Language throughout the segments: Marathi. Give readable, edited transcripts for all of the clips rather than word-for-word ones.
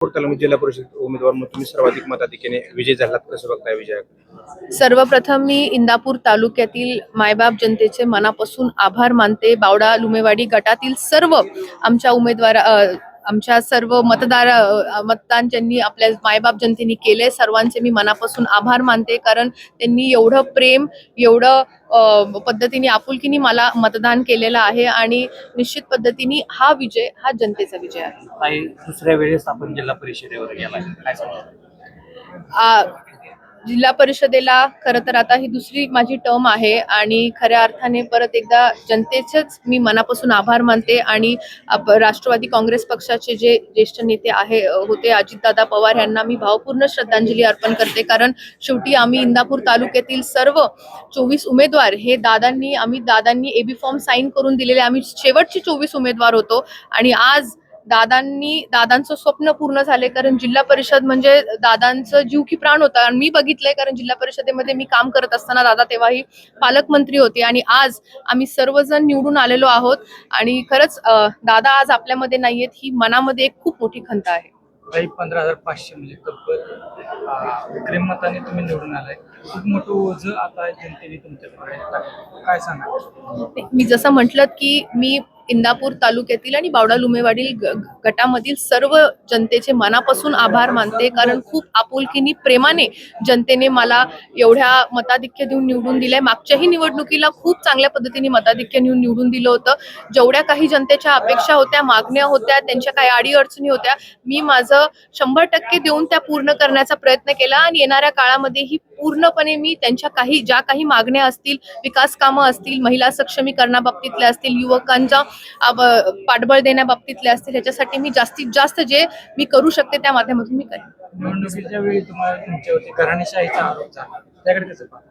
तालुक्यात जिल्हा परिषद उमेदवार म्हणून तुम्ही सर्वाधिक मताधिक्याने विजय झालात, कसं बघताय विजय? सर्वप्रथम मी इंदापूर तालुक्यातील मायबाप जनतेचे मनापासून आभार मानते। बावडा लुमेवाडी गटातील सर्व आमच्या आमच्या सर्व मतदान ज्यांनी आपल्या मायबाप जनतेने केले, सर्वांचे मी मनापासून आभार मानते। कारण त्यांनी एवढं प्रेम, एवढं पद्धतीने आपुलकीने मला मतदान केलेलं आहे आणि निश्चित पद्धतीने हा विजय हा जनतेचा विजय आहे। दुसऱ्या वेळेस आपण जिल्हा परिषदेवर गेला, काय आ- जिल्हा परिषदेला खरं तर आता ही दुसरी माझी टर्म आहे आणि खऱ्या अर्थाने परत एकदा जनतेचेच मी मनापासून आभार मानते आणि राष्ट्रवादी काँग्रेस पक्षाचे जे ज्येष्ठ नेते होते अजितदादा पवार यांना मी भावपूर्ण श्रद्धांजली अर्पण करते। कारण शेवटी आम्ही इंदापूर तालुक्यातील सर्व 24 उमेदवार हे दादांनी एबी फॉर्म साईन करून दिलेले आम्ही शेवटचे 24 उमेदवार होतो आणि आज दादांचं स्वप्न पूर्ण झाले। कारण जिल्हा परिषद म्हणजे दादांचं जीव की प्राण होता आणि मी बघितलंय, कारण जिल्हा परिषदेमध्ये मी काम करत असताना दादा तेव्हाही पालकमंत्री होते आणि आज आम्ही सर्वजण निवडून आलेलो आहोत आणि खरंच दादा आज आपल्यामध्ये नाहीयेत ही मनामध्ये एक खूप मोठी खंत आहे। 15,500 म्हणजे तब्बल मताने तुम्ही निवडून आलाय, खूप मोठं ओझं आता जनतेने तुमच्याकडे टाकलं, काय सांगा? मी जसं म्हटलं की मी इंदापूर तालुक्यातील आणि बावडा लुमेवाडील गटामधील सर्व जनतेचे मनापासून आभार मानते। कारण खूप आपुलकीने प्रेमाने जनतेने मला एवढ्या मताधिक्य देऊन निवडून दिलंय। मागच्याही निवडणुकीला खूप चांगल्या पद्धतीने मताधिक्य देऊन निवडून दिलं होतं। जेवढ्या काही जनतेच्या अपेक्षा होत्या, मागण्या होत्या, त्यांच्या काही अडीअडचणी होत्या, मी माझं 100% देऊन त्या पूर्ण करण्याचा प्रयत्न केला आणि येणाऱ्या काळामध्ये ही पूर्णपणे मी त्यांच्या ज्या काही मागण्या असतील, विकास कामं असतील, महिला सक्षमीकरणाबाबतीतल्या असतील, युवकांचा पाठबळ देण्याबाबतीतले असतील, ह्याच्यासाठी मी जास्तीत जास्त जे मी करू शकते त्या माध्यमातून मी करेन। निवडणुकीच्या वेळी तुम्हाला तुमच्यावरती घराणेशाहीचा आरोप झाला, त्याकडे कसं पाहता?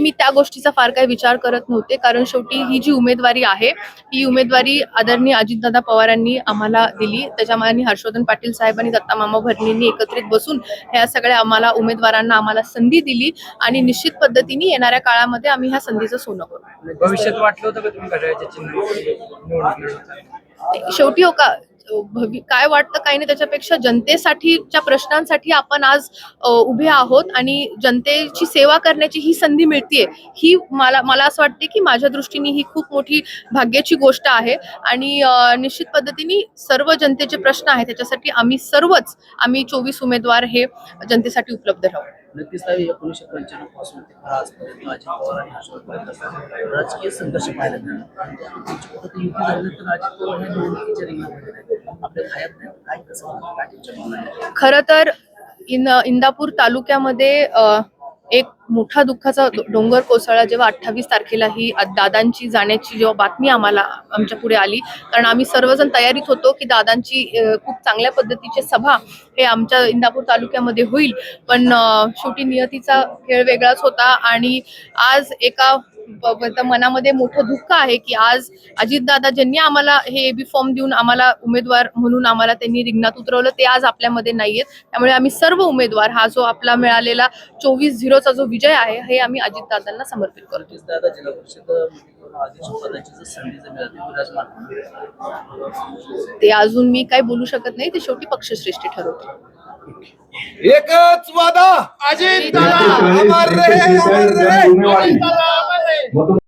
मी त्या गोष्टीचा फार काही विचार करत नव्हते। कारण शेवटी ही जी उमेदवारी आहे ही उमेदवारी आदरणीय अजितदादा पवारांनी आम्हाला दिली, त्याच्यामध्ये हर्षवर्धन पाटील साहेबांनी, दत्ता मामा भरणेंनी एकत्रित बसून ह्या सगळ्या आम्हाला संधी दिली आणि निश्चित पद्धतीने येणाऱ्या काळामध्ये आम्ही ह्या संधीचं सोनं करू। भविष्यात वाटलं होतं का तुम्ही घड्याळाच्या चिन्ह? शेवटी हो का काय वाटतं काही नाही, त्याच्यापेक्षा जनतेसाठीच्या प्रश्नांसाठी आपण आज उभे आहोत आणि जनतेची सेवा करण्याची ही संधी मिळतेय, ही मला असं वाटते की माझ्या दृष्टीने ही खूप मोठी भाग्याची गोष्ट आहे आणि निश्चित पद्धतीने सर्व जनतेचे प्रश्न आहेत त्याच्यासाठी आम्ही 24 उमेदवार हे जनतेसाठी उपलब्ध राहू। नक्कीच 1995 पासून ते आजपर्यंत अजित पवार आणि हर्षवर्धन राजकीय संघर्ष पाहायला मिळाला। युती झाल्यानंतर अजित पवार हे निवडणुकीच्या रिंगणामध्ये नाही, आपल्या खायात नाही, काय कसं? खरं तर इंदापूर तालुक्यामध्ये एक मोठा दुःखाचा डोंगर कोसळला जेव्हा 28 तारखेला ही दादांची जाण्याची जेव्हा बातमी आमच्या पुढे आली। कारण आम्ही सर्वजण तयारीत होतो की दादांची खूप चांगल्या पद्धतीची सभा हे आमच्या इंदापूर तालुक्यामध्ये होईल, पण शेवटी नियतीचा खेळ वेगळाच होता आणि आज एका मनामध्ये मोठं दुःख आहे की आज अजितदादा ज्यांनी आम्हाला हे एबी फॉर्म देऊन आम्हाला उमेदवार म्हणून आम्हाला त्यांनी रिंगणात उतरवलं, ते आज आपल्यामध्ये नाहीयेत। त्यामुळे आम्ही सर्व उमेदवार हा जो आपला मिळालेला 24-0चा जो विजय आहे हे आम्ही अजितदादांना समर्पित करतो। दादा जिल्हा परिषद अध्यक्षपदाची संधी ते अजून मी काय बोलू शकत नाही, ते शेवटी पक्षश्रेष्ठी ठरवते। एकच वादा, अजित दादा अमर रहे, अमर रहे, अजित दादा अमर रहे।